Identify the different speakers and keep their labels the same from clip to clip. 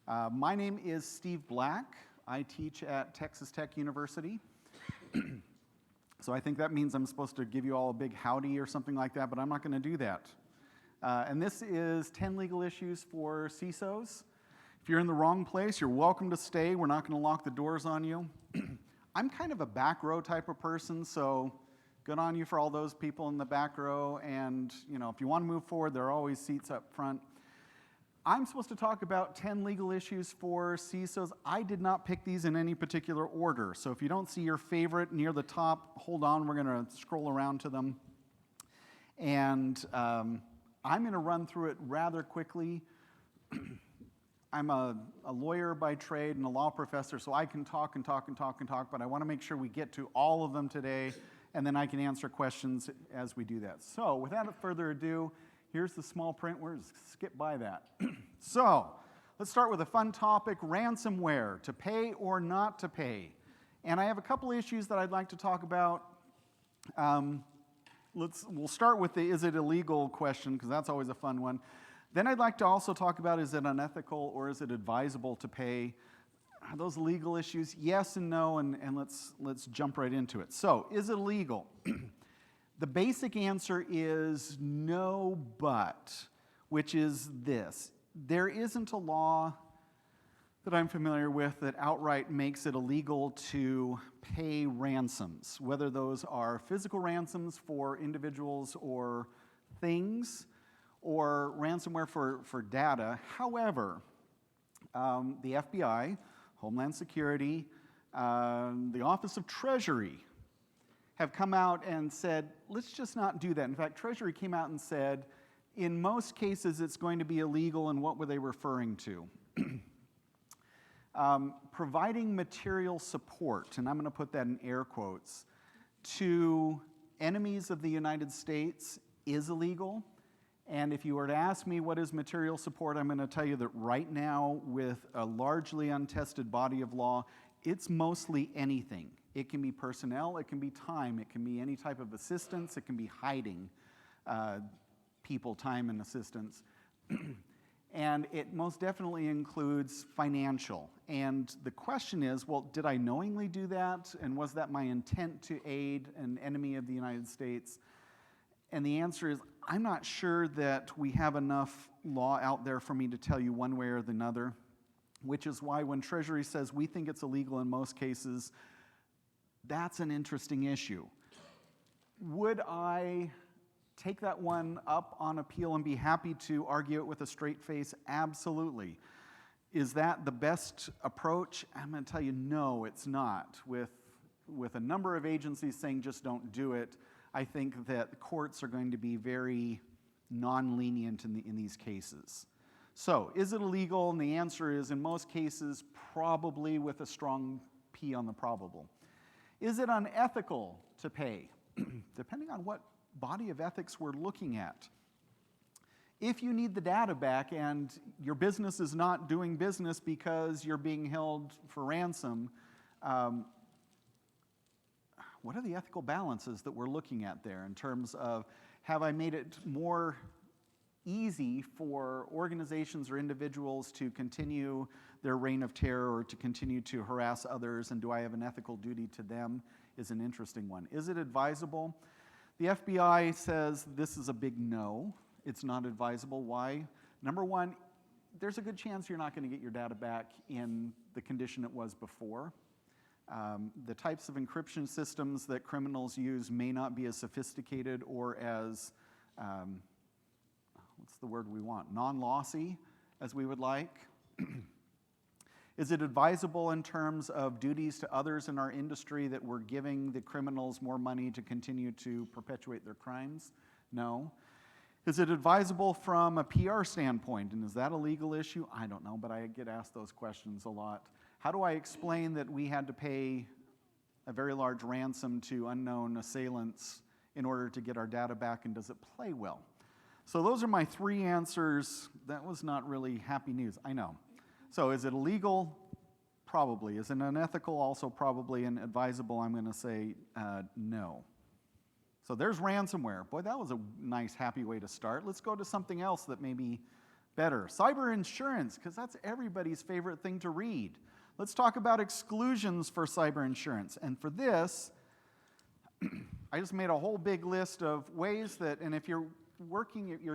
Speaker 1: My name is Steve Black. I teach at Texas Tech University. So I think that means I'm supposed to give you all a big howdy or something like that, but I'm not going to do that. And this is 10 legal issues for CISOs. If you're in the wrong place, you're welcome to stay. We're not going to lock the doors on you. I'm kind of a back row type of person, so good on you for all those people in the back row. And if you want to move forward, there are always seats up front. I'm supposed to talk about 10 legal issues for CISOs. I did not pick these in any particular order. So if you don't see your favorite near the top, hold on, we're going to scroll around to them. And I'm going to run through it rather quickly. I'm a lawyer by trade and a law professor, so I can talk and talk and talk and talk, but I want to make sure we get to all of them today, and then I can answer questions as we do that. So without further ado, here's the small print. We're going to skip by that. So let's start with a fun topic, ransomware, to pay or not to pay. And I have a couple issues that I'd like to talk about. We'll start with the is it illegal question, because that's always a fun one. Then I'd like to also talk about is it unethical or is it advisable to pay? Are those legal issues? Yes and no, and let's jump right into it. So is it illegal? The basic answer is no, but, which is this. There isn't a law that I'm familiar with that outright makes it illegal to pay ransoms, whether those are physical ransoms for individuals or things, or ransomware for data. However, the FBI, Homeland Security, the Office of Treasury have come out and said, let's just not do that. In fact, Treasury came out and said, in most cases, it's going to be illegal, and what were they referring to? Providing material support, and I'm going to put that in air quotes, to enemies of the United States is illegal. And if you were to ask me what is material support, I'm going to tell you that right now, with a largely untested body of law, it's mostly anything. It can be personnel, it can be time, it can be any type of assistance, it can be hiding people time and assistance. And it most definitely includes financial. And the question is, well, did I knowingly do that? And was that my intent to aid an enemy of the United States? And the answer is, I'm not sure that we have enough law out there for me to tell you one way or the other, which is why when Treasury says we think it's illegal in most cases, that's an interesting issue. Would I take that one up on appeal and be happy to argue it with a straight face? Absolutely. Is that the best approach? I'm going to tell you, no, it's not. With a number of agencies saying just don't do it, I think that the courts are going to be very non-lenient in these cases. So, is it illegal? And the answer is, in most cases, probably, with a strong P on the probable. Is it unethical to pay? Depending on what body of ethics we're looking at. If you need the data back and your business is not doing business because you're being held for ransom, what are the ethical balances that we're looking at there in terms of, have I made it more easy for organizations or individuals to continue their reign of terror or to continue to harass others, and do I have an ethical duty to them, is an interesting one. Is it advisable? The FBI says this is a big no. It's not advisable. Why? Number one, there's a good chance you're not going to get your data back in the condition it was before. The types of encryption systems that criminals use may not be as sophisticated or as, what's the word we want, non-lossy as we would like. Is it advisable in terms of duties to others in our industry that we're giving the criminals more money to continue to perpetuate their crimes? No. Is it advisable from a PR standpoint, and is that a legal issue? I don't know, but I get asked those questions a lot. How do I explain that we had to pay a very large ransom to unknown assailants in order to get our data back, and does it play well? So those are my three answers. That was not really happy news, I know. So is it illegal? Probably. Is it unethical? Also probably. And advisable, I'm going to say no. So there's ransomware. Boy, that was a nice, happy way to start. Let's go to something else that maybe Better. Cyber insurance, because that's everybody's favorite thing to read. Let's talk about exclusions for cyber insurance. And for this, I just made a whole big list of ways that, and if you're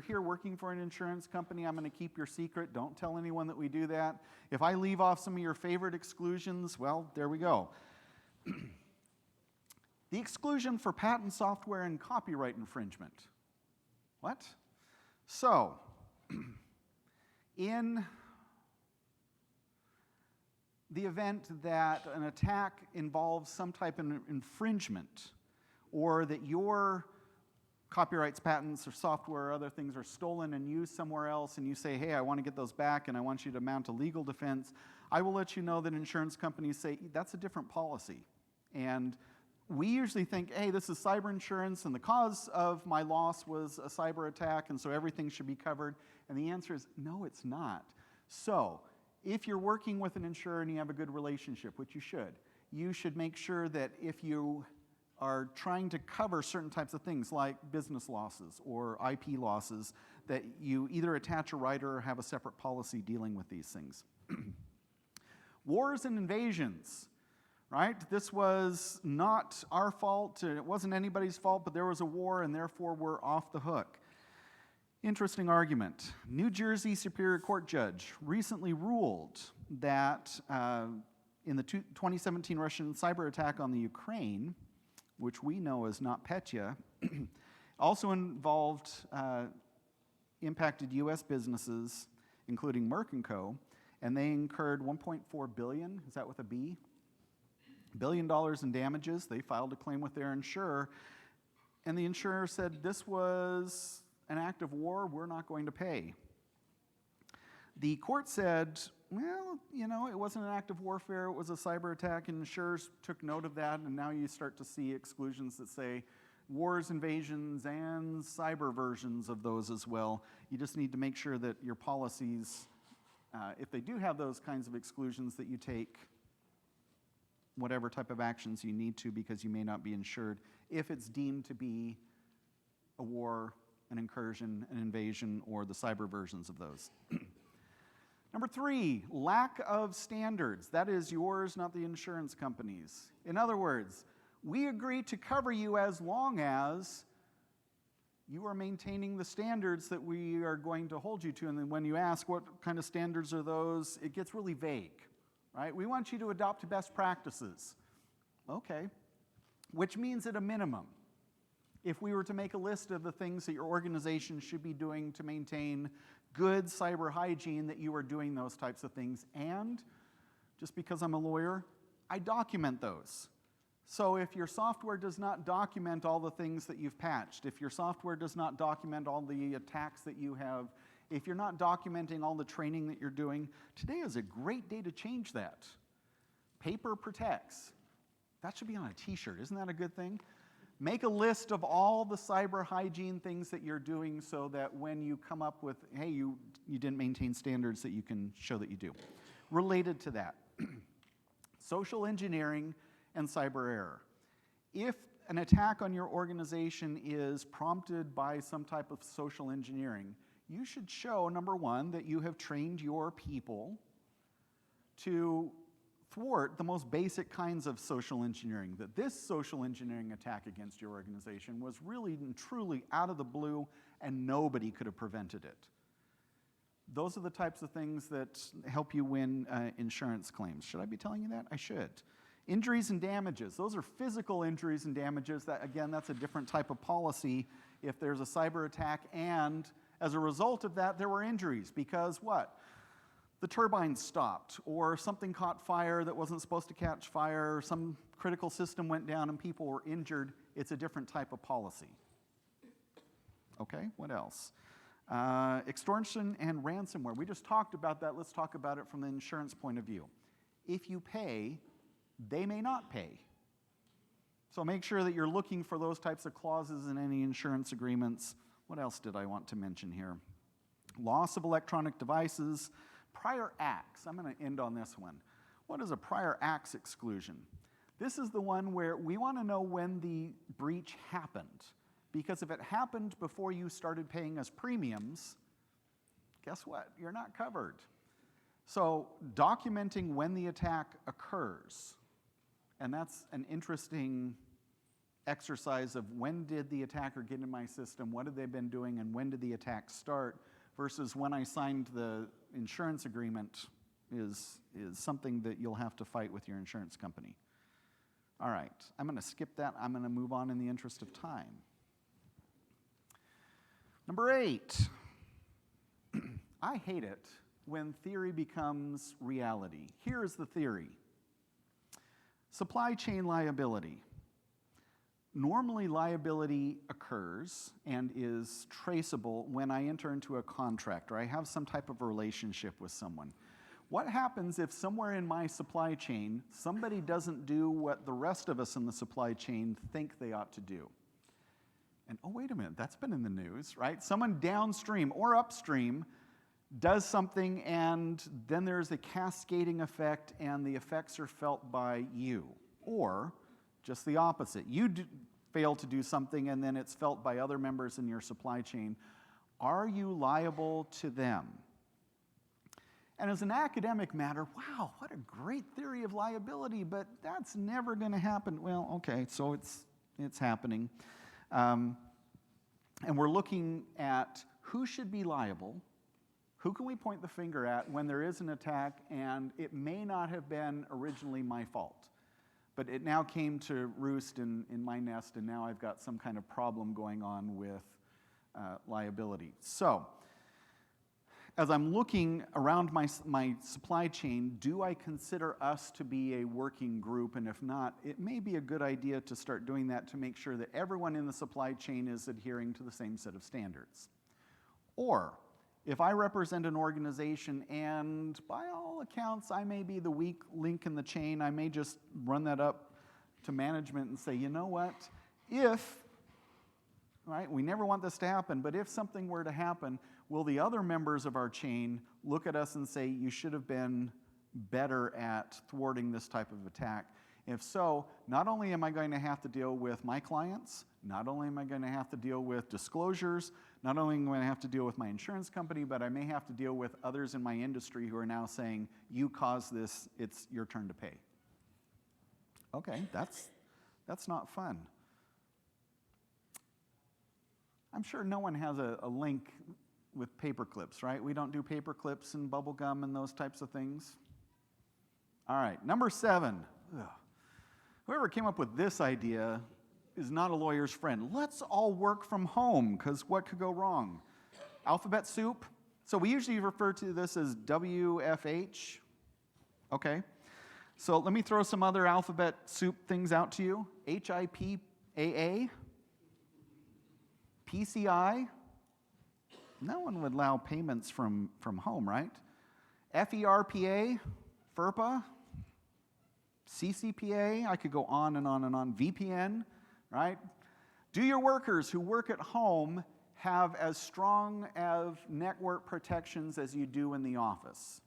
Speaker 1: here working for an insurance company, I'm going to keep your secret. Don't tell anyone that we do that. If I leave off some of your favorite exclusions, well, there we go. The exclusion for patent software and copyright infringement. What? So, in the event that an attack involves some type of infringement, or that your copyrights, patents, or software or other things are stolen and used somewhere else, and you say, hey, I want to get those back and I want you to mount a legal defense, I will let you know that insurance companies say, that's a different policy. And we usually think, hey, this is cyber insurance and the cause of my loss was a cyber attack and so everything should be covered. And the answer is, no, it's not. So, if you're working with an insurer and you have a good relationship, which you should make sure that if you are trying to cover certain types of things like business losses or IP losses, that you either attach a rider or have a separate policy dealing with these things. Wars and invasions, right? This was not our fault, it wasn't anybody's fault, but there was a war and therefore we're off the hook. Interesting argument. New Jersey Superior Court judge recently ruled that in the 2017 Russian cyber attack on the Ukraine, which we know as NotPetya, also impacted U.S. businesses, including Merck & Co., and they incurred $1.4 billion, is that with a B? $1 billion in damages. They filed a claim with their insurer, and the insurer said, this was an act of war, we're not going to pay. The court said, well, it wasn't an act of warfare, it was a cyber attack, and insurers took note of that, and now you start to see exclusions that say wars, invasions, and cyber versions of those as well. You just need to make sure that your policies, if they do have those kinds of exclusions, that you take whatever type of actions you need to, because you may not be insured if it's deemed to be a war, an incursion, an invasion, or the cyber versions of those. Number 3, lack of standards. That is yours, not the insurance company's. In other words, we agree to cover you as long as you are maintaining the standards that we are going to hold you to. And then when you ask what kind of standards are those, it gets really vague, right? We want you to adopt best practices. Okay. Which means at a minimum, if we were to make a list of the things that your organization should be doing to maintain good cyber hygiene, that you are doing those types of things. And just because I'm a lawyer, I document those. So if your software does not document all the things that you've patched, if your software does not document all the attacks that you have, if you're not documenting all the training that you're doing, today is a great day to change that. Paper protects. That should be on a t-shirt. Isn't that a good thing? Make a list of all the cyber hygiene things that you're doing so that when you come up with, hey, you didn't maintain standards, that you can show that you do. Related to that, social engineering and cyber error. If an attack on your organization is prompted by some type of social engineering, you should show, number 1, that you have trained your people to thwart the most basic kinds of social engineering, that this social engineering attack against your organization was really and truly out of the blue and nobody could have prevented it. Those are the types of things that help you win insurance claims. Should I be telling you that? I should. Injuries and damages. Those are physical injuries and damages. That, again, that's a different type of policy if there's a cyber attack and as a result of that there were injuries because what? The turbine stopped, or something caught fire that wasn't supposed to catch fire, or some critical system went down and people were injured. It's a different type of policy. Okay, what else? Extortion and ransomware. We just talked about that. Let's talk about it from the insurance point of view. If you pay, they may not pay. So make sure that you're looking for those types of clauses in any insurance agreements. What else did I want to mention here? Loss of electronic devices. Prior acts, I'm going to end on this one. What is a prior acts exclusion? This is the one where we want to know when the breach happened. Because if it happened before you started paying us premiums, guess what? You're not covered. So documenting when the attack occurs, and that's an interesting exercise of when did the attacker get in my system, what have they been doing, and when did the attack start, versus when I signed the insurance agreement is something that you'll have to fight with your insurance company. All right, I'm going to skip that. I'm going to move on in the interest of time. Number 8, I hate it when theory becomes reality. Here is the theory. Supply chain liability. Normally, liability occurs and is traceable when I enter into a contract or I have some type of relationship with someone. What happens if somewhere in my supply chain, somebody doesn't do what the rest of us in the supply chain think they ought to do? And oh, wait a minute, that's been in the news, right? Someone downstream or upstream does something, and then there's a cascading effect, and the effects are felt by you. Or just the opposite. You fail to do something, and then it's felt by other members in your supply chain. Are you liable to them? And as an academic matter, wow, what a great theory of liability, but that's never going to happen. Well, okay, so it's happening. And we're looking at who should be liable, who can we point the finger at when there is an attack, and it may not have been originally my fault, but it now came to roost in my nest, and now I've got some kind of problem going on with liability. So, as I'm looking around my supply chain, do I consider us to be a working group? And if not, it may be a good idea to start doing that to make sure that everyone in the supply chain is adhering to the same set of standards. Or, if I represent an organization and by all accounts I may be the weak link in the chain, I may just run that up to management and say, you know what, if, right, we never want this to happen, but if something were to happen, will the other members of our chain look at us and say, you should have been better at thwarting this type of attack? If so, not only am I going to have to deal with my clients, not only am I going to have to deal with disclosures, not only am I going to have to deal with my insurance company, but I may have to deal with others in my industry who are now saying, you caused this, it's your turn to pay. Okay, that's not fun. I'm sure no one has a link with paper clips, right? We don't do paper clips and bubble gum and those types of things. All right, number 7. Ugh. Whoever came up with this idea is not a lawyer's friend. Let's all work from home, because what could go wrong? Alphabet soup? So we usually refer to this as WFH. Okay. So let me throw some other alphabet soup things out to you. HIPAA? PCI? No one would allow payments from home, right? FERPA? FERPA? CCPA? I could go on and on and on. VPN? Right? Do your workers who work at home have as strong of network protections as you do in the office?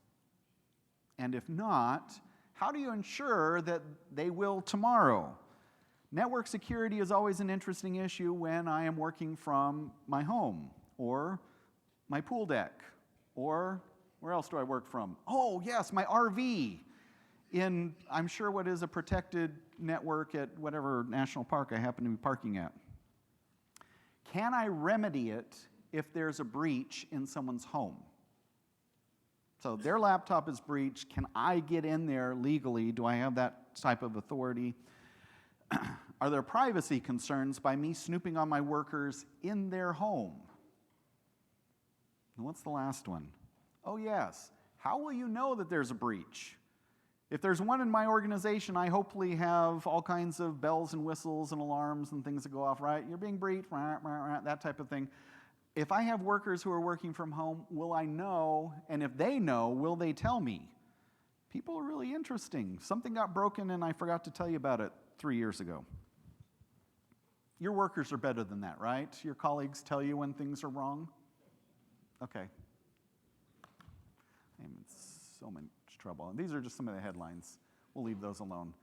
Speaker 1: And if not, how do you ensure that they will tomorrow? Network security is always an interesting issue when I am working from my home or my pool deck, or where else do I work from? Oh, yes, my RV in, I'm sure, what is a protected network at whatever national park I happen to be parking at. Can I remedy it if there's a breach in someone's home? So their laptop is breached. Can I get in there legally? Do I have that type of authority? Are there privacy concerns by me snooping on my workers in their home? And what's the last one? Oh, yes. How will you know that there's a breach? If there's one in my organization, I hopefully have all kinds of bells and whistles and alarms and things that go off, right? You're being breached, that type of thing. If I have workers who are working from home, will I know? And if they know, will they tell me? People are really interesting. Something got broken and I forgot to tell you about it 3 years ago. Your workers are better than that, right? Your colleagues tell you when things are wrong? Okay. I'm in so much trouble. And these are just some of the headlines. We'll leave those alone.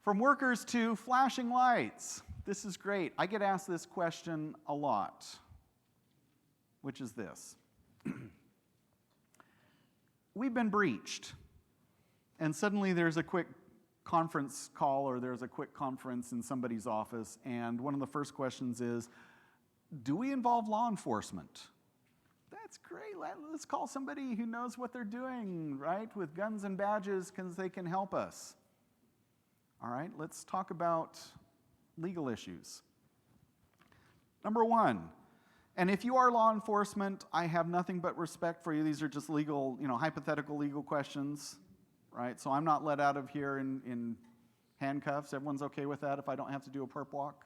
Speaker 1: From workers to flashing lights. This is great. I get asked this question a lot. which is this. We've been breached, and suddenly there's a quick conference call or there's a quick conference in somebody's office, and one of the first questions is, do we involve law enforcement? That's great. Let's call somebody who knows what they're doing, right, with guns and badges, because they can help us. All right, let's talk about legal issues. Number one, and if you are law enforcement, I have nothing but respect for you. These are just legal, hypothetical legal questions, right? So I'm not let out of here in handcuffs. Everyone's okay with that if I don't have to do a perp walk?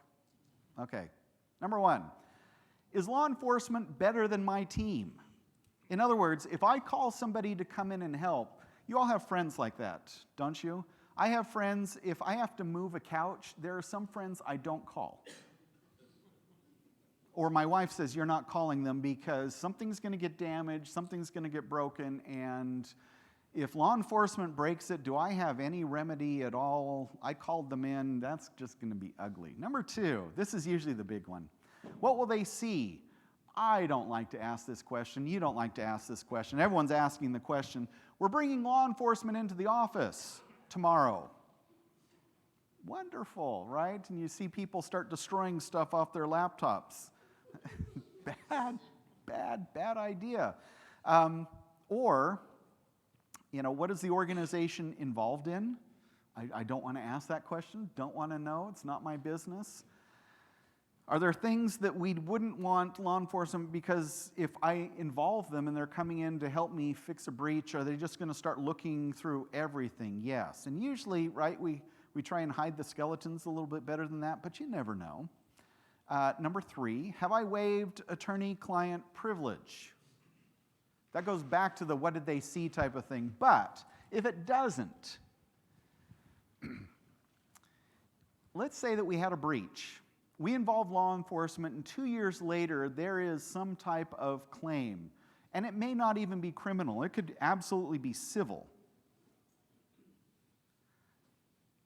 Speaker 1: Okay. Number one, is law enforcement better than my team? In other words, if I call somebody to come in and help, you all have friends like that, don't you? I have friends, if I have to move a couch, there are some friends I don't call. Or my wife says, you're not calling them because something's going to get damaged, something's going to get broken, and if law enforcement breaks it, do I have any remedy at all? I called them in, that's just going to be ugly. Number two, this is usually the big one. What will they see? I don't like to ask this question. You don't like to ask this question. Everyone's asking the question. We're bringing law enforcement into the office tomorrow. Wonderful, right? And you see people start destroying stuff off their laptops. Bad idea. Or, what is the organization involved in? I don't want to ask that question. Don't want to know. It's not my business. Are there things that we wouldn't want law enforcement, because if I involve them and they're coming in to help me fix a breach, are they just going to start looking through everything? Yes. And usually, right, we try and hide the skeletons a little bit better than that, but you never know. Number three, have I waived attorney-client privilege? That goes back to the what did they see type of thing. But if it doesn't, let's say that we had a breach. We involve law enforcement, and 2 years later, there is some type of claim. And it may not even be criminal. It could absolutely be civil.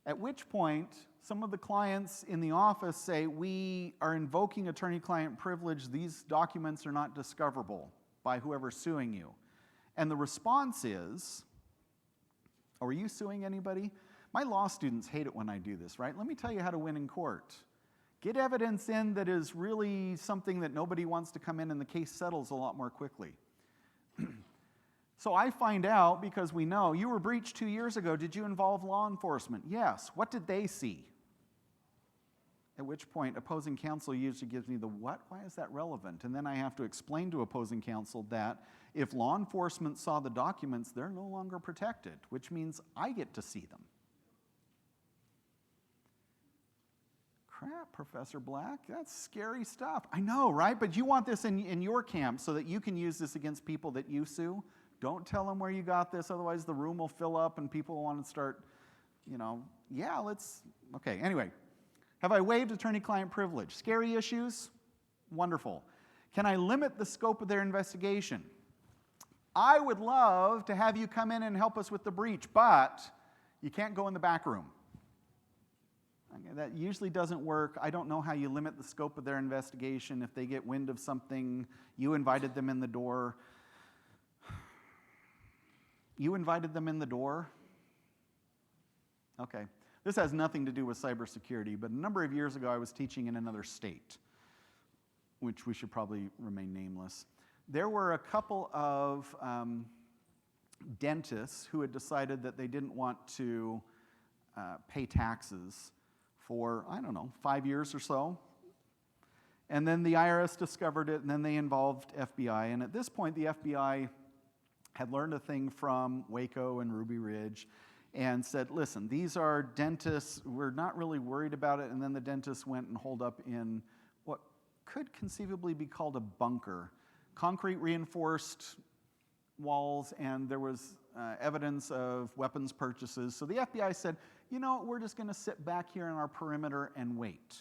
Speaker 1: At which point, some of the clients in the office say, we are invoking attorney-client privilege. These documents are not discoverable by whoever's suing you. And the response is, oh, are you suing anybody? My law students hate it when I do this, right? Let me tell you how to win in court. Get evidence in that is really something that nobody wants to come in, and the case settles a lot more quickly. So I find out, because we know, you were breached 2 years ago. Did you involve law enforcement? Yes. What did they see? At which point, opposing counsel usually gives me the what? Why is that relevant? And then I have to explain to opposing counsel that if law enforcement saw the documents, they're no longer protected, which means I get to see them. Crap, Professor Black, that's scary stuff. I know, right? But you want this in your camp so that you can use this against people that you sue. Don't tell them where you got this, otherwise the room will fill up and people will want to start, okay, anyway. Have I waived attorney-client privilege? Scary issues? Wonderful. Can I limit the scope of their investigation? I would love to have you come in and help us with the breach, but you can't go in the back room. Okay, that usually doesn't work. I don't know how you limit the scope of their investigation. If they get wind of something, you invited them in the door. You invited them in the door? Okay. This has nothing to do with cybersecurity, but a number of years ago I was teaching in another state, which we should probably remain nameless. There were a couple of dentists who had decided that they didn't want to pay taxes for, 5 years or so. And then the IRS discovered it, and then they involved FBI. And at this point, the FBI had learned a thing from Waco and Ruby Ridge and said, listen, these are dentists, we're not really worried about it. And then the dentists went and holed up in what could conceivably be called a bunker. Concrete reinforced walls, and there was evidence of weapons purchases. So the FBI said, we're just going to sit back here in our perimeter and wait.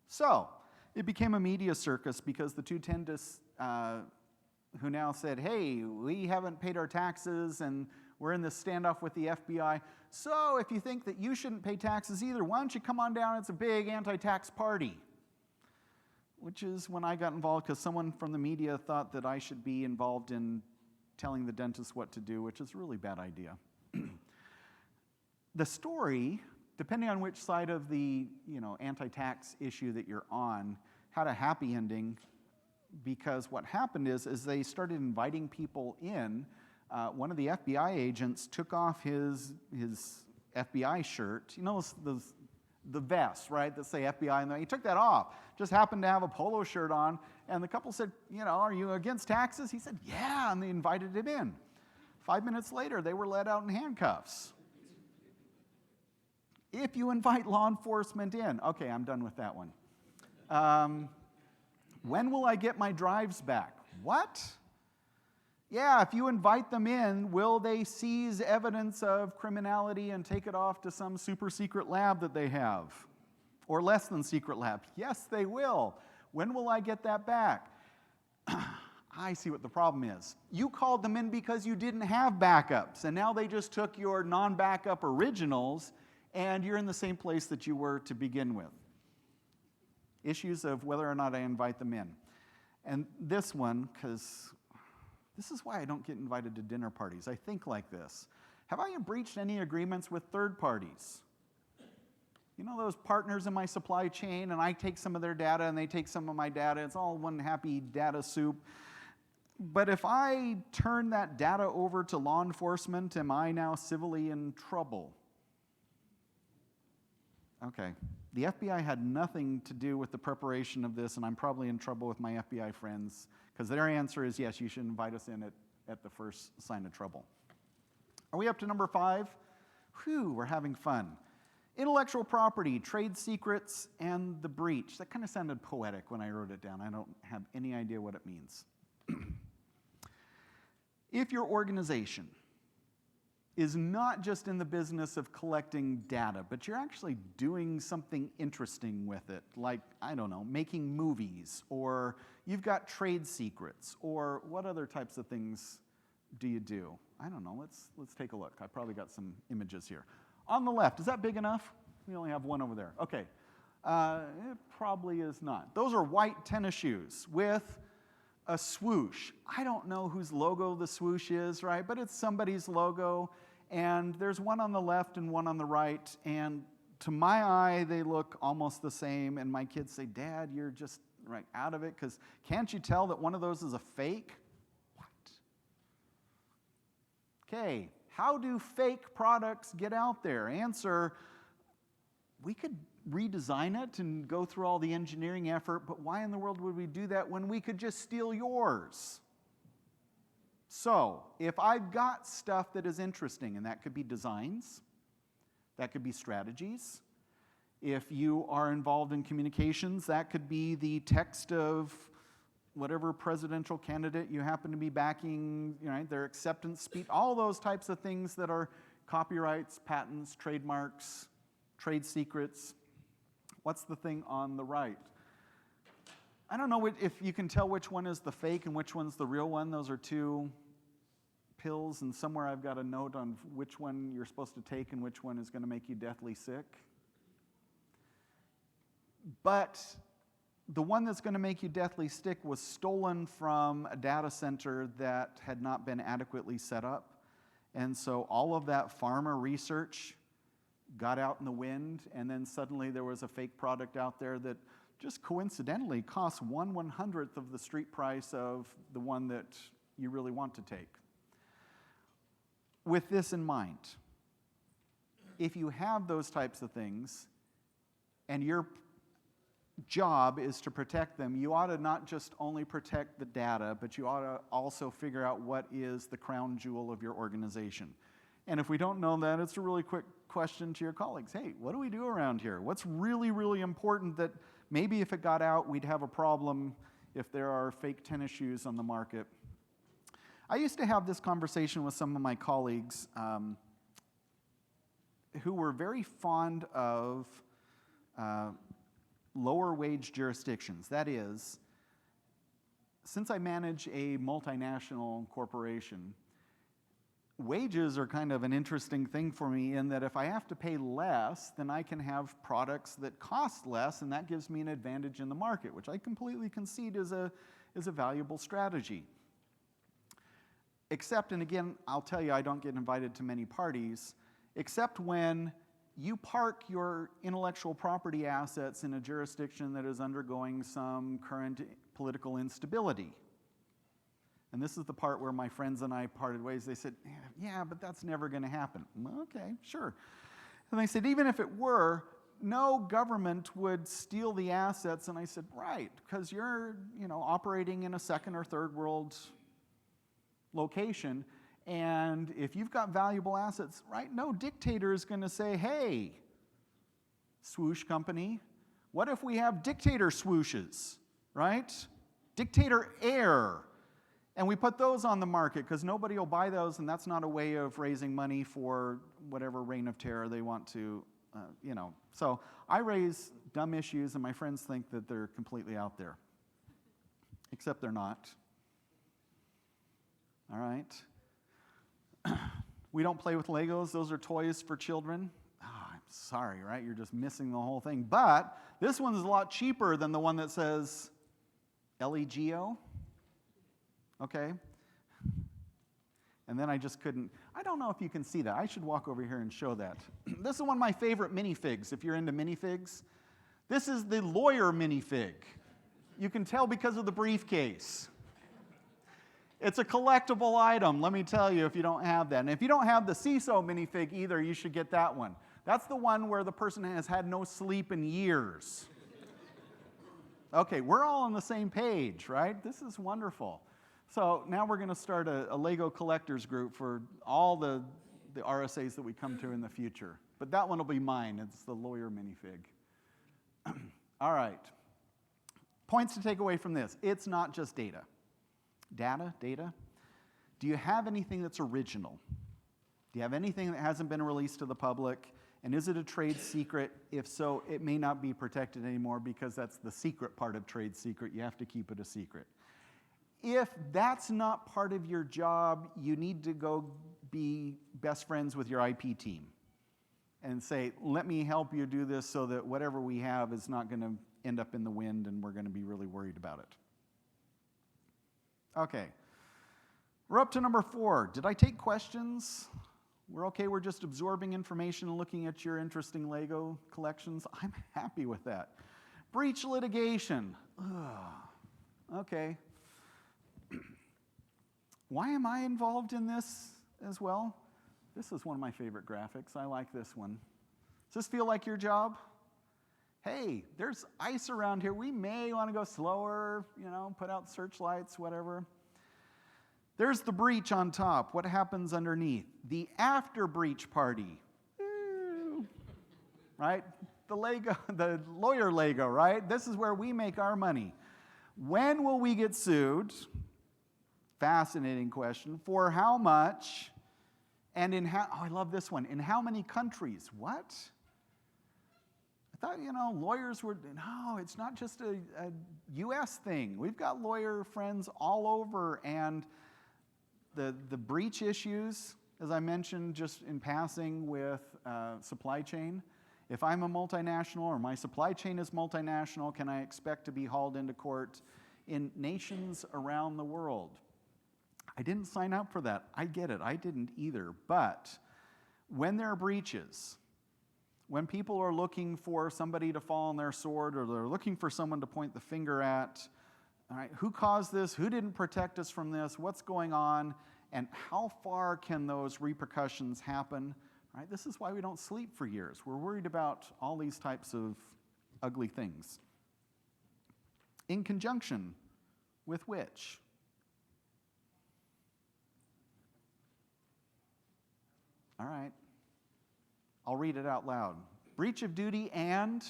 Speaker 1: So it became a media circus because the two dentists who now said, hey, we haven't paid our taxes and we're in this standoff with the FBI. So if you think that you shouldn't pay taxes either, why don't you come on down? It's a big anti-tax party. which is when I got involved because someone from the media thought that I should be involved in telling the dentist what to do, which is a really bad idea. The story, depending on which side of the anti-tax issue that you're on, had a happy ending because what happened is they started inviting people in. One of the FBI agents took off his FBI shirt, the vests, right, that say FBI, and he took that off. Just happened to have a polo shirt on, and the couple said, are you against taxes? He said, yeah, and they invited him in. 5 minutes later, they were let out in handcuffs. If you invite law enforcement in, okay, I'm done with that one. When will I get my drives back? What? Yeah, if you invite them in, will they seize evidence of criminality and take it off to some super secret lab that they have? Or less than secret lab? Yes, they will. When will I get that back? I see what the problem is. You called them in because you didn't have backups, and now they just took your non-backup originals, and you're in the same place that you were to begin with. Issues of whether or not I invite them in. And this one, because this is why I don't get invited to dinner parties. I think like this. Have I breached any agreements with third parties? Those partners in my supply chain, and I take some of their data, and they take some of my data. It's all one happy data soup. But if I turn that data over to law enforcement, am I now civilly in trouble? Okay. The FBI had nothing to do with the preparation of this, and I'm probably in trouble with my FBI friends, because their answer is yes, you should invite us in at the first sign of trouble. Are we up to number 5? Whew, we're having fun. Intellectual property, trade secrets, and the breach. That kind of sounded poetic when I wrote it down. I don't have any idea what it means. If your organization is not just in the business of collecting data, but you're actually doing something interesting with it, like, I don't know, making movies, or you've got trade secrets, or what other types of things do you do? I don't know, let's take a look. I probably got some images here. On the left, is that big enough? We only have one over there. Okay, it probably is not. Those are white tennis shoes with a swoosh. I don't know whose logo the swoosh is, right? But it's somebody's logo, and there's one on the left and one on the right, and to my eye, they look almost the same, and my kids say, Dad, you're just right out of it, because can't you tell that one of those is a fake? What? Okay, how do fake products get out there? Answer, we could redesign it and go through all the engineering effort, but why in the world would we do that when we could just steal yours? So, if I've got stuff that is interesting, and that could be designs, that could be strategies. If you are involved in communications, that could be the text of whatever presidential candidate you happen to be backing, their acceptance speech, all those types of things that are copyrights, patents, trademarks, trade secrets. What's the thing on the right? I don't know if you can tell which one is the fake and which one's the real one. Those are two pills, and somewhere I've got a note on which one you're supposed to take and which one is going to make you deathly sick. But the one that's going to make you deathly sick was stolen from a data center that had not been adequately set up. And so all of that pharma research got out in the wind, and then suddenly there was a fake product out there that just coincidentally costs 1/100th of the street price of the one that you really want to take. With this in mind, if you have those types of things and your job is to protect them, you ought to not just only protect the data, but you ought to also figure out what is the crown jewel of your organization. And if we don't know that, it's a really quick question to your colleagues. Hey, what do we do around here? What's really, really important that maybe if it got out, we'd have a problem if there are fake tennis shoes on the market? I used to have this conversation with some of my colleagues who were very fond of lower wage jurisdictions. That is, since I manage a multinational corporation, wages are kind of an interesting thing for me in that if I have to pay less, then I can have products that cost less, and that gives me an advantage in the market, which I completely concede is a valuable strategy. Except, and again, I'll tell you, I don't get invited to many parties, except when you park your intellectual property assets in a jurisdiction that is undergoing some current political instability. And this is the part where my friends and I parted ways. They said, yeah, but that's never going to happen. Well, okay, sure. And they said, even if it were, no government would steal the assets. And I said, right, because you're operating in a second or third world location. And if you've got valuable assets, right, no dictator is going to say, hey, swoosh company, what if we have dictator swooshes, right? Dictator air. And we put those on the market because nobody will buy those, and that's not a way of raising money for whatever reign of terror they want to, So I raise dumb issues, and my friends think that they're completely out there. Except they're not. All right? We don't play with Legos. Those are toys for children. Oh, I'm sorry, right? You're just missing the whole thing. But this one is a lot cheaper than the one that says LEGO. Okay? And then I just couldn't. I don't know if you can see that. I should walk over here and show that. This is one of my favorite minifigs, if you're into minifigs. This is the lawyer minifig. You can tell because of the briefcase. It's a collectible item, let me tell you, if you don't have that. And if you don't have the CISO minifig either, you should get that one. That's the one where the person has had no sleep in years. Okay, we're all on the same page, right? This is wonderful. So now we're going to start a Lego collectors group for all the RSAs that we come to in the future. But that one will be mine. It's the lawyer minifig. All right. Points to take away from this. It's not just data. Data. Do you have anything that's original? Do you have anything that hasn't been released to the public? And is it a trade secret? If so, it may not be protected anymore because that's the secret part of trade secret. You have to keep it a secret. If that's not part of your job, you need to go be best friends with your IP team and say, let me help you do this so that whatever we have is not going to end up in the wind and we're going to be really worried about it. Okay. We're up to number 4. Did I take questions? We're okay, we're just absorbing information and looking at your interesting Lego collections. I'm happy with that. Breach litigation. Ugh. Okay. Why am I involved in this as well? This is one of my favorite graphics. I like this one. Does this feel like your job? Hey, there's ice around here. We may want to go slower, put out searchlights, whatever. There's the breach on top. What happens underneath? The after breach party. Woo. Right? The lawyer Lego, right? This is where we make our money. When will we get sued? Fascinating question. For how much? And in how, I love this one. In how many countries? What? I thought, lawyers were, no, it's not just a U.S. thing. We've got lawyer friends all over, and the breach issues, as I mentioned just in passing with supply chain, if I'm a multinational or my supply chain is multinational, can I expect to be hauled into court in nations around the world? I didn't sign up for that. I get it. I didn't either. But when there are breaches, when people are looking for somebody to fall on their sword or they're looking for someone to point the finger at, all right, who caused this? Who didn't protect us from this? What's going on? And how far can those repercussions happen? All right, this is why we don't sleep for years. We're worried about all these types of ugly things. In conjunction with which? All right. I'll read it out loud. Breach of duty and,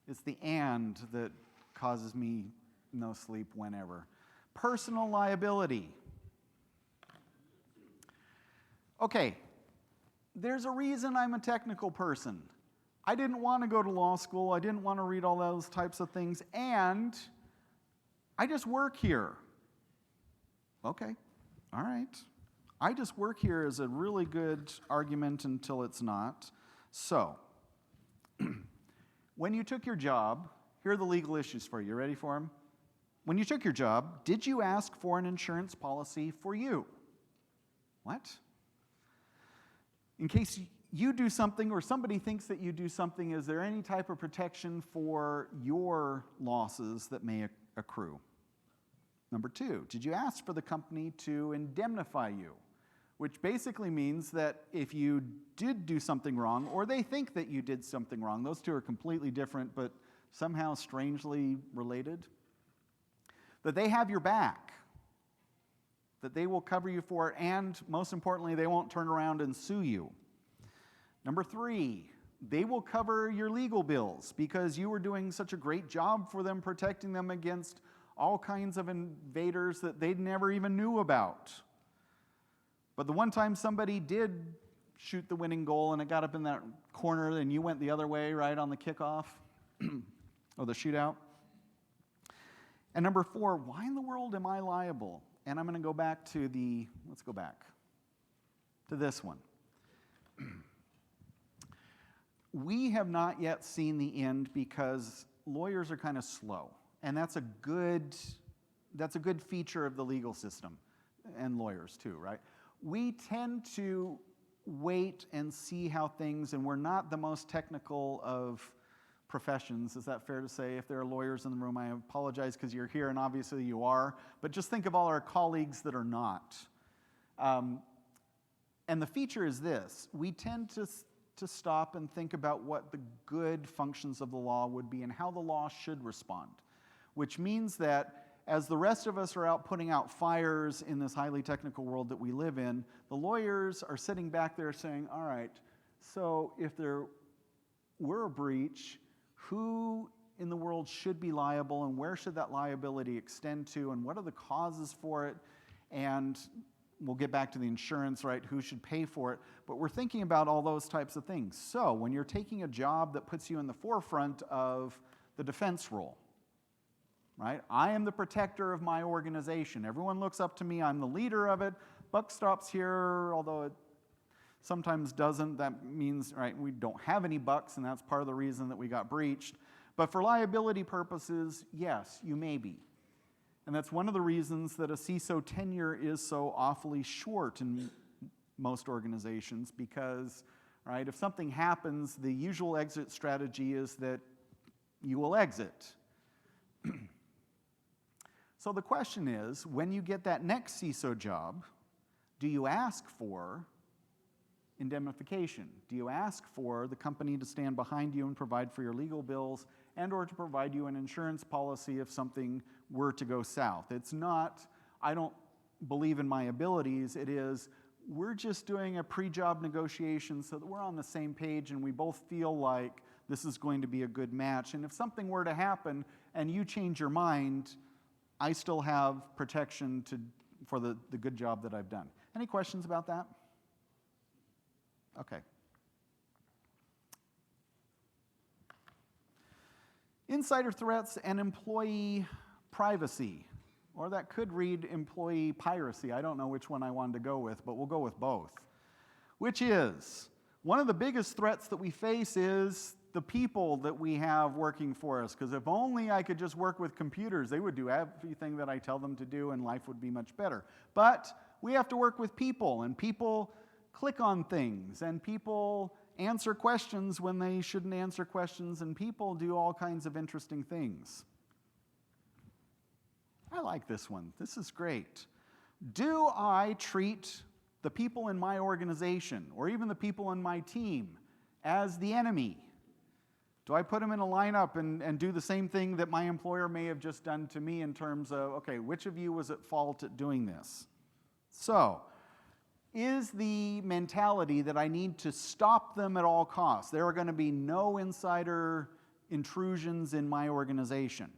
Speaker 1: it's the and that causes me no sleep whenever. Personal liability. Okay, there's a reason I'm a technical person. I didn't want to go to law school. I didn't want to read all those types of things. And I just work here. Okay, all right. I just work here is a really good argument until it's not. So, when you took your job, here are the legal issues for you. You ready for them? When you took your job, did you ask for an insurance policy for you? What? In case you do something or somebody thinks that you do something, is there any type of protection for your losses that may accrue? Number 2, did you ask for the company to indemnify you? Which basically means that if you did do something wrong, or they think that you did something wrong, those two are completely different but somehow strangely related, that they have your back, that they will cover you for it, and most importantly, they won't turn around and sue you. Number 3, they will cover your legal bills because you were doing such a great job for them, protecting them against all kinds of invaders that they never even knew about. But the one time somebody did shoot the winning goal and it got up in that corner and you went the other way, right, on the kickoff or the shootout. And number 4, why in the world am I liable? And I'm going to go back to let's go back to this one. We have not yet seen the end because lawyers are kind of slow. And that's a good feature of the legal system, and lawyers too, right? We tend to wait and see how things, and we're not the most technical of professions. Is that fair to say? If there are lawyers in the room, I apologize because you're here, and obviously you are. But just think of all our colleagues that are not. And the feature is this. We tend to stop and think about what the good functions of the law would be and how the law should respond, which means that as the rest of us are out putting out fires in this highly technical world that we live in, the lawyers are sitting back there saying, all right, so if there were a breach, who in the world should be liable and where should that liability extend to and what are the causes for it? And we'll get back to the insurance, right? Who should pay for it? But we're thinking about all those types of things. So when you're taking a job that puts you in the forefront of the defense role, right? I am the protector of my organization. Everyone looks up to me. I'm the leader of it. Buck stops here, although it sometimes doesn't. That means, right, we don't have any bucks, and that's part of the reason that we got breached. But for liability purposes, yes, you may be. And that's one of the reasons that a CISO tenure is so awfully short in most organizations because, right, if something happens, the usual exit strategy is that you will exit. So the question is, when you get that next CISO job, do you ask for indemnification? Do you ask for the company to stand behind you and provide for your legal bills and or to provide you an insurance policy if something were to go south? It's not, I don't believe in my abilities, it is, we're just doing a pre-job negotiation so that we're on the same page and we both feel like this is going to be a good match. And if something were to happen and you change your mind, I still have protection for the good job that I've done. Any questions about that? Okay. Insider threats and employee privacy, or that could read employee piracy. I don't know which one I wanted to go with, but we'll go with both. Which is, one of the biggest threats that we face is the people that we have working for us, because if only I could just work with computers, they would do everything that I tell them to do and life would be much better. But we have to work with people, and people click on things, and people answer questions when they shouldn't answer questions, and people do all kinds of interesting things. I like this one. This is great. Do I treat the people in my organization, or even the people in my team, as the enemy? Do I put them in a lineup and do the same thing that my employer may have just done to me in terms of, okay, which of you was at fault at doing this? So, is the mentality that I need to stop them at all costs? There are going to be no insider intrusions in my organization.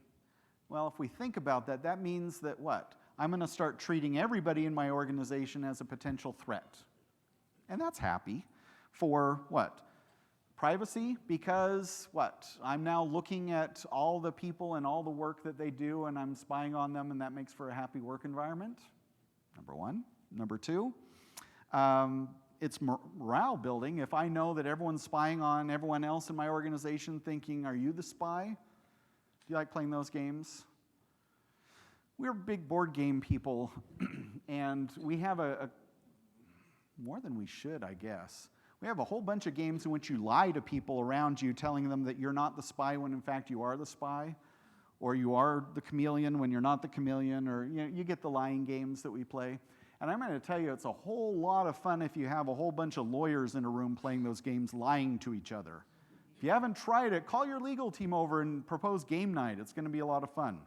Speaker 1: Well, if we think about that, that means that what? I'm going to start treating everybody in my organization as a potential threat. And that's happy for what? Privacy, because what? I'm now looking at all the people and all the work that they do and I'm spying on them and that makes for a happy work environment, number one. Number two, It's morale building. If I know that everyone's spying on everyone else in my organization thinking, are you the spy? Do you like playing those games? We're big board game people, and we have more than we should, I guess. We have a whole bunch of games in which you lie to people around you, telling them that you're not the spy when in fact you are the spy, or you are the chameleon when you're not the chameleon, or you get the lying games that we play. And I'm going to tell you, it's a whole lot of fun if you have a whole bunch of lawyers in a room playing those games, lying to each other. If you haven't tried it, call your legal team over and propose game night. It's going to be a lot of fun.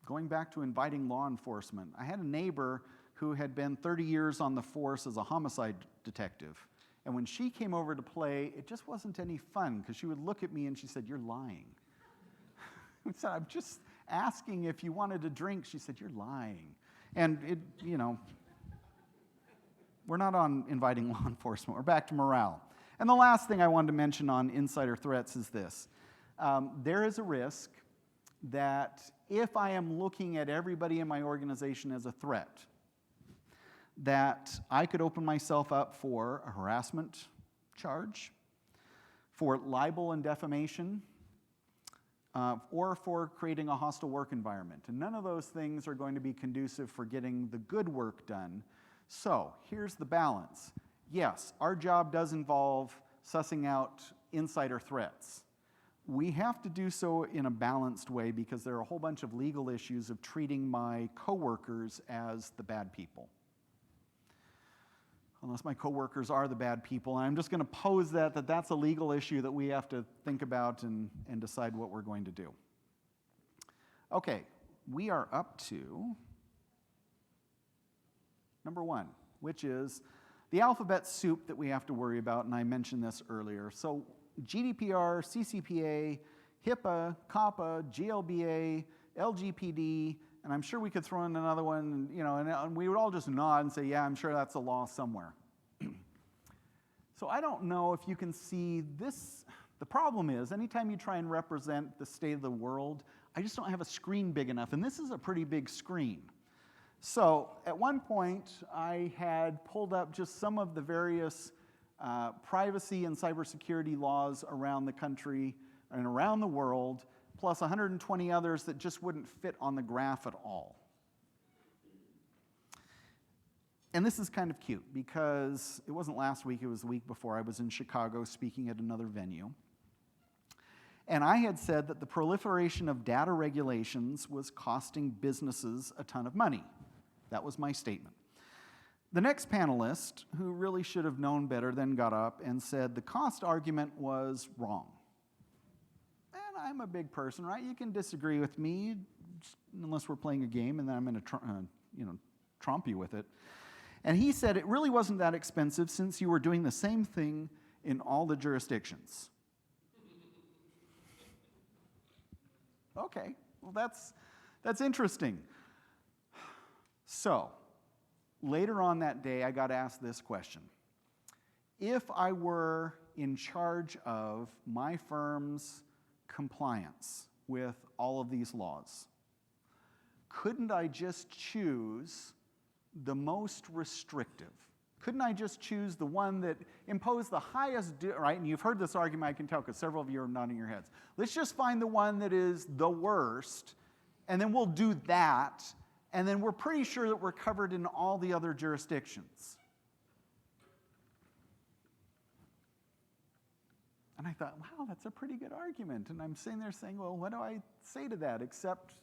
Speaker 1: Going back to inviting law enforcement, I had a neighbor who had been 30 years on the force as a homicide detective. And when she came over to play, it just wasn't any fun, because she would look at me and she said, "You're lying." I said, "I'm just asking if you wanted a drink." She said, "You're lying." And we're not on inviting law enforcement. We're back to morale. And the last thing I wanted to mention on insider threats is this. There is a risk that if I am looking at everybody in my organization as a threat, that I could open myself up for a harassment charge, for libel and defamation, or for creating a hostile work environment. And none of those things are going to be conducive for getting the good work done. So here's the balance. Yes, our job does involve sussing out insider threats. We have to do so in a balanced way, because there are a whole bunch of legal issues of treating my coworkers as the bad people. Unless my coworkers are the bad people, and I'm just going to pose that's a legal issue that we have to think about and decide what we're going to do. Okay, we are up to number 1, which is the alphabet soup that we have to worry about, and I mentioned this earlier. So GDPR, CCPA, HIPAA, COPPA, GLBA, LGPD, and I'm sure we could throw in another one, and we would all just nod and say, yeah, I'm sure that's a law somewhere. So I don't know if you can see this. The problem is, anytime you try and represent the state of the world, I just don't have a screen big enough, and this is a pretty big screen. So at one point, I had pulled up just some of the various privacy and cybersecurity laws around the country and around the world, plus 120 others that just wouldn't fit on the graph at all. And this is kind of cute, because it wasn't last week, it was the week before. I was in Chicago speaking at another venue. And I had said that the proliferation of data regulations was costing businesses a ton of money. That was my statement. The next panelist, who really should have known better, then got up and said the cost argument was wrong. And I'm a big person, right? You can disagree with me, unless we're playing a game, and then I'm going to trump you with it. And he said it really wasn't that expensive, since you were doing the same thing in all the jurisdictions. Okay, well that's interesting. So, later on that day, I got asked this question. If I were in charge of my firm's compliance with all of these laws, couldn't I just choose the most restrictive? Couldn't I just choose the one that imposed the highest, right? And you've heard this argument, I can tell, because several of you are nodding your heads. Let's just find the one that is the worst, and then we'll do that, and then we're pretty sure that we're covered in all the other jurisdictions. And I thought, wow, that's a pretty good argument. And I'm sitting there saying, well, what do I say to that, except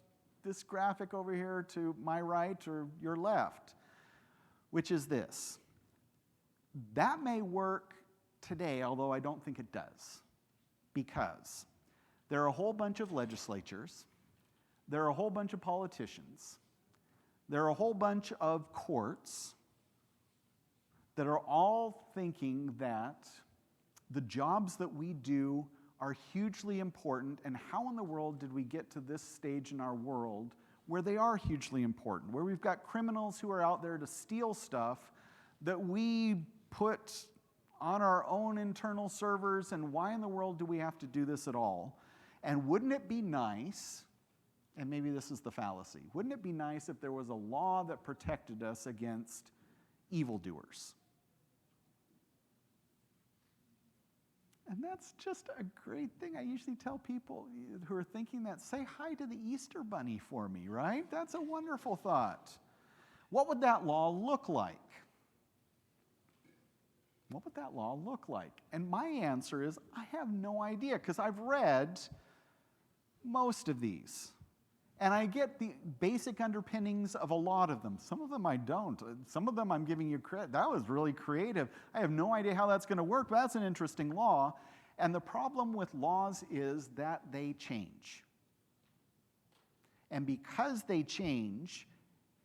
Speaker 1: this graphic over here to my right or your left, which is this. That may work today, although I don't think it does, because there are a whole bunch of legislatures, there are a whole bunch of politicians, there are a whole bunch of courts that are all thinking that the jobs that we do are hugely important, and how in the world did we get to this stage in our world where they are hugely important, where we've got criminals who are out there to steal stuff that we put on our own internal servers, and why in the world do we have to do this at all? And wouldn't it be nice, and maybe this is the fallacy, wouldn't it be nice if there was a law that protected us against evildoers? And that's just a great thing. I usually tell people who are thinking that, say hi to the Easter Bunny for me, right? That's a wonderful thought. What would that law look like? What would that law look like? And my answer is, I have no idea, because I've read most of these. And I get the basic underpinnings of a lot of them. Some of them I don't. Some of them I'm giving you credit. That was really creative. I have no idea how that's going to work, but that's an interesting law. And the problem with laws is that they change. And because they change,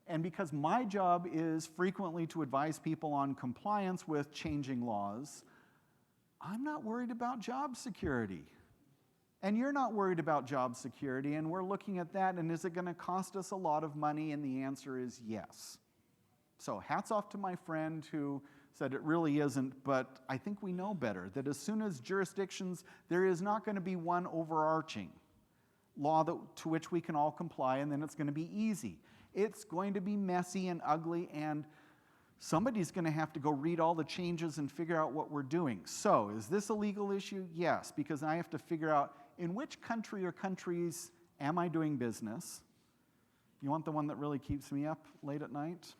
Speaker 1: and because my job is frequently to advise people on compliance with changing laws, I'm not worried about job security. And you're not worried about job security, and we're looking at that, and is it going to cost us a lot of money? And the answer is yes. So hats off to my friend who said it really isn't, but I think we know better, that as soon as jurisdictions, there is not going to be one overarching law to which we can all comply, and then it's going to be easy. It's going to be messy and ugly, and somebody's going to have to go read all the changes and figure out what we're doing. So, is this a legal issue? Yes, because I have to figure out in which country or countries am I doing business? You want the one that really keeps me up late at night?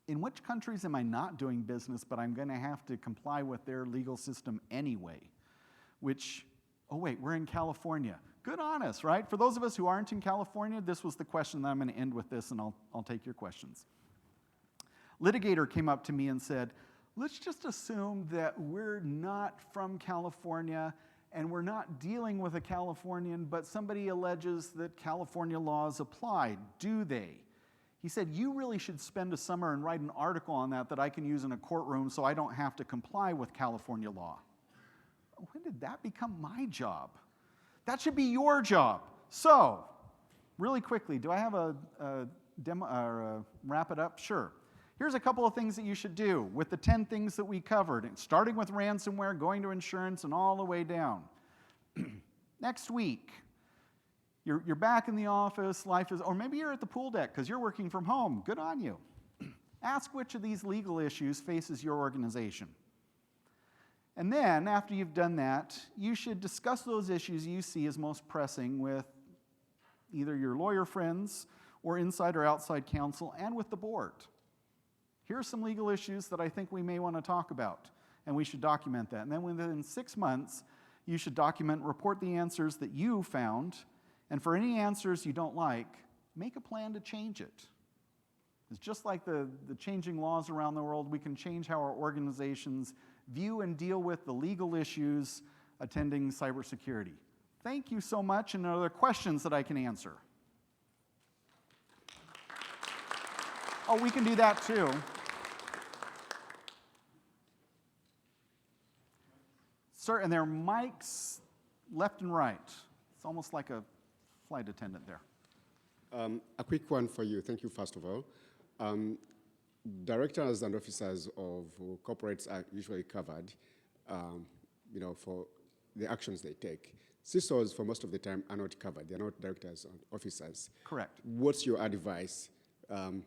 Speaker 1: In which countries am I not doing business, but I'm going to have to comply with their legal system anyway? Which, oh wait, we're in California. Good on us, right? For those of us who aren't in California, this was the question that I'm going to end with this, and I'll take your questions. Litigator came up to me and said, let's just assume that we're not from California and we're not dealing with a Californian, but somebody alleges that California laws apply. Do they? He said, you really should spend a summer and write an article on that I can use in a courtroom so I don't have to comply with California law. When did that become my job? That should be your job. So, really quickly, do I have a demo or a wrap it up? Sure. Here's a couple of things that you should do with the 10 things that we covered, starting with ransomware, going to insurance, and all the way down. Next week, you're back in the office, life is, or maybe you're at the pool deck because you're working from home. Good on you. Ask which of these legal issues faces your organization. And then, after you've done that, you should discuss those issues you see as most pressing with either your lawyer friends or inside or outside counsel and with the board. Here are some legal issues that I think we may want to talk about, and we should document that. And then within 6 months, you should document, report the answers that you found, and for any answers you don't like, make a plan to change it. It's just like the changing laws around the world, we can change how our organizations view and deal with the legal issues attending cybersecurity. Thank you so much, and are there questions that I can answer? Oh, we can do that too. Sir, and there are mics left and right. It's almost like a flight attendant there.
Speaker 2: A quick one for you. Thank you, first of all. Directors and officers of corporates are usually covered, for the actions they take. CISOs, for most of the time, are not covered. They're not directors and officers.
Speaker 1: Correct.
Speaker 2: What's your advice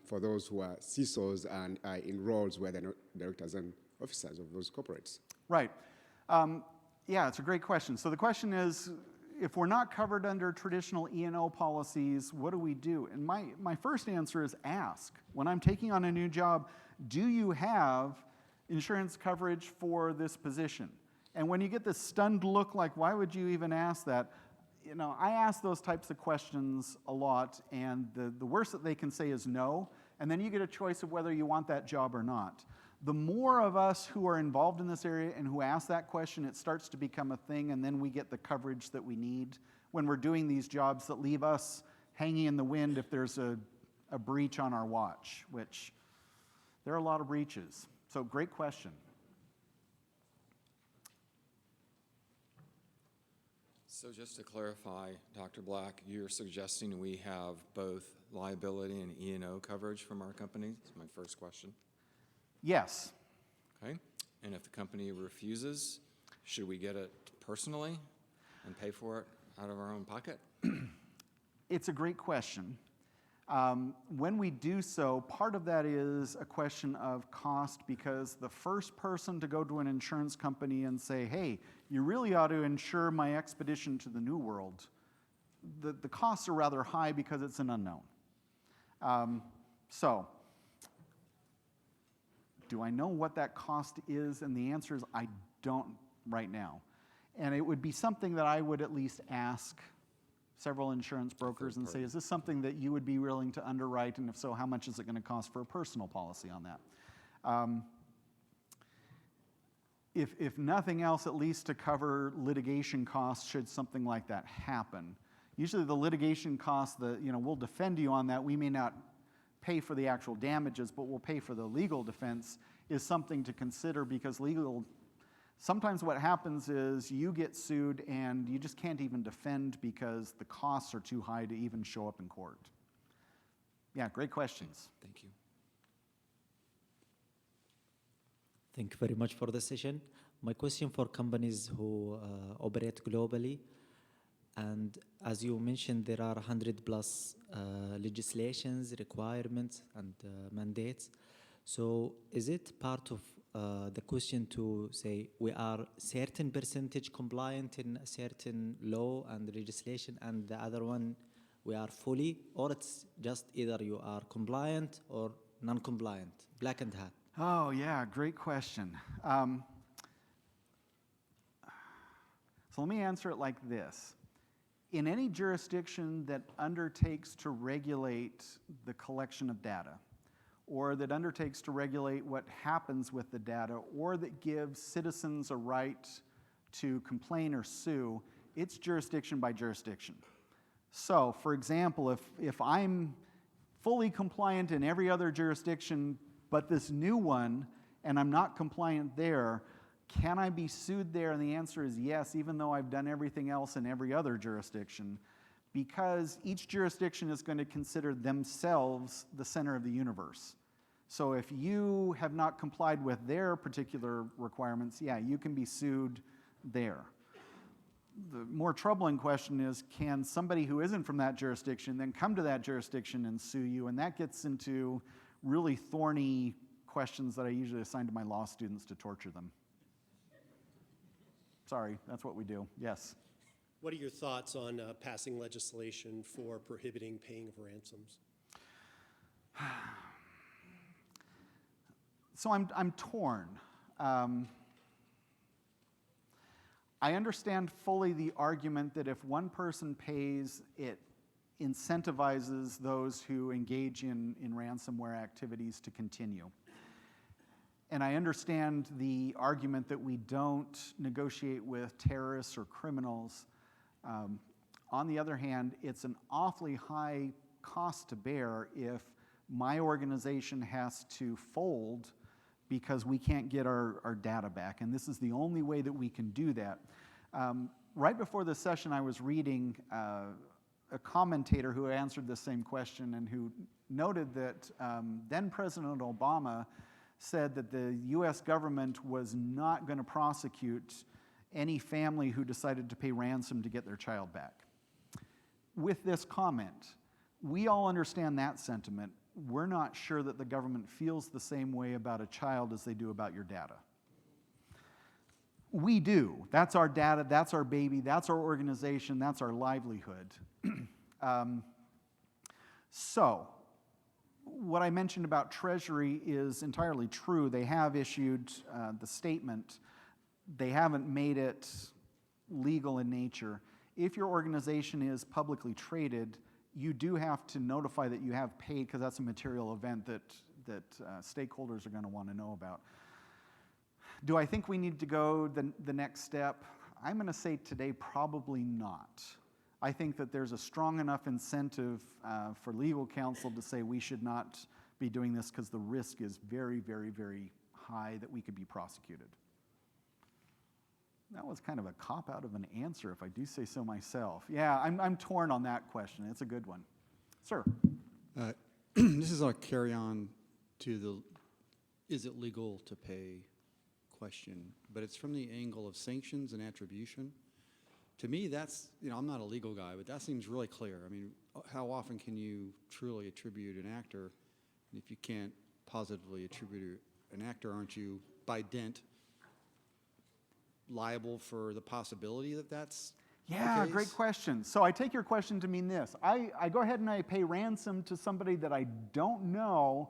Speaker 2: for those who are CISOs and are in roles where they're not directors and officers of those corporates?
Speaker 1: Right. Yeah, it's a great question. So the question is, if we're not covered under traditional E&O policies, what do we do? And my first answer is ask. When I'm taking on a new job, do you have insurance coverage for this position? And when you get this stunned look like, why would you even ask that? I ask those types of questions a lot, and the worst that they can say is no, and then you get a choice of whether you want that job or not. The more of us who are involved in this area and who ask that question, it starts to become a thing, and then we get the coverage that we need when we're doing these jobs that leave us hanging in the wind if there's a breach on our watch, which there are a lot of breaches. So great question.
Speaker 3: So just to clarify, Dr. Black, you're suggesting we have both liability and E&O coverage from our company? That's my first question.
Speaker 1: Yes.
Speaker 3: Okay. And if the company refuses, should we get it personally and pay for it out of our own pocket?
Speaker 1: It's a great question. When we do so, part of that is a question of cost, because the first person to go to an insurance company and say, hey, you really ought to insure my expedition to the New World, the costs are rather high because it's an unknown. So, do I know what that cost is? And the answer is I don't right now. And it would be something that I would at least ask several insurance brokers and say, is this something that you would be willing to underwrite? And if so, how much is it going to cost for a personal policy on that? If nothing else, at least to cover litigation costs should something like that happen. Usually the litigation costs, we'll defend you on that. We may not pay for the actual damages, but we'll pay for the legal defense, is something to consider, because sometimes what happens is you get sued and you just can't even defend because the costs are too high to even show up in court. Yeah, great questions.
Speaker 3: Thank you.
Speaker 4: Thank you very much for the session. My question for companies who operate globally, and as you mentioned, there are 100 plus legislations, requirements, and mandates. So is it part of the question to say we are certain percentage compliant in a certain law and legislation, and the other one we are fully, or it's just either you are compliant or non-compliant, black and hat?
Speaker 1: Oh, yeah, great question. So let me answer it like this. In any jurisdiction that undertakes to regulate the collection of data, or that undertakes to regulate what happens with the data, or that gives citizens a right to complain or sue, it's jurisdiction by jurisdiction. So, for example, if I'm fully compliant in every other jurisdiction but this new one, and I'm not compliant there, can I be sued there? And the answer is yes, even though I've done everything else in every other jurisdiction, because each jurisdiction is going to consider themselves the center of the universe. So if you have not complied with their particular requirements, yeah, you can be sued there. The more troubling question is, can somebody who isn't from that jurisdiction then come to that jurisdiction and sue you? And that gets into really thorny questions that I usually assign to my law students to torture them. Sorry, that's what we do. Yes.
Speaker 5: What are your thoughts on passing legislation for prohibiting paying of ransoms?
Speaker 1: So I'm torn. I understand fully the argument that if one person pays, it incentivizes those who engage in ransomware activities to continue. And I understand the argument that we don't negotiate with terrorists or criminals. On the other hand, it's an awfully high cost to bear if my organization has to fold because we can't get our data back. And this is the only way that we can do that. Right before this session, I was reading a commentator who answered the same question and who noted that then President Obama said that the US government was not going to prosecute any family who decided to pay ransom to get their child back. With this comment, we all understand that sentiment. We're not sure that the government feels the same way about a child as they do about your data. We do. That's our data, that's our baby, that's our organization, that's our livelihood. So, what I mentioned about Treasury is entirely true. They have issued the statement. They haven't made it legal in nature. If your organization is publicly traded, you do have to notify that you have paid, because that's a material event that stakeholders are going to want to know about. Do I think we need to go the next step? I'm going to say today probably not. I think that there's a strong enough incentive for legal counsel to say we should not be doing this because the risk is very, very, very high that we could be prosecuted. That was kind of a cop-out of an answer, if I do say so myself. Yeah, I'm torn on that question. It's a good one. Sir?
Speaker 6: This is a carry-on to the is it legal to pay question, but it's from the angle of sanctions and attribution. To me, that's, I'm not a legal guy, but that seems really clear. I mean, how often can you truly attribute an actor? And if you can't positively attribute an actor, aren't you, by dint, liable for the possibility that that's the
Speaker 1: Yeah,
Speaker 6: case?
Speaker 1: great question. So I take your question to mean this. I go ahead and I pay ransom to somebody that I don't know,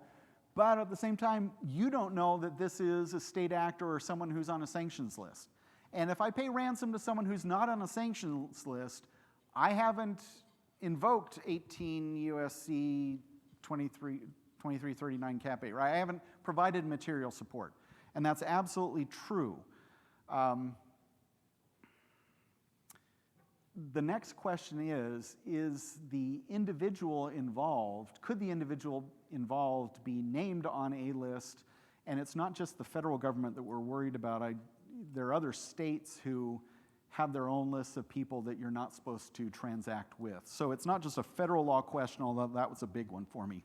Speaker 1: but at the same time, you don't know that this is a state actor or someone who's on a sanctions list. And if I pay ransom to someone who's not on a sanctions list, I haven't invoked 18 USC 2339 Cap 8, right? I haven't provided material support. And that's absolutely true. The next question is the individual involved, could the individual involved be named on a list? And it's not just the federal government that we're worried about. There are other states who have their own lists of people that you're not supposed to transact with. So it's not just a federal law question, although that was a big one for me.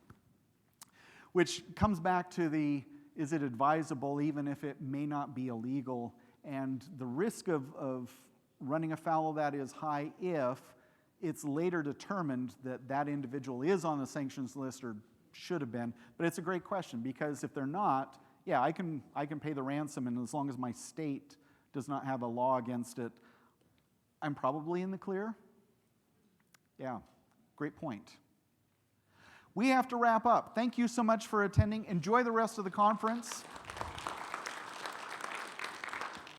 Speaker 1: Which comes back to is it advisable even if it may not be illegal? And the risk of running afoul of that is high if it's later determined that that individual is on the sanctions list or should have been. But it's a great question, because if they're not, yeah, I can pay the ransom, and as long as my state does not have a law against it, I'm probably in the clear. Yeah, great point. We have to wrap up. Thank you so much for attending. Enjoy the rest of the conference.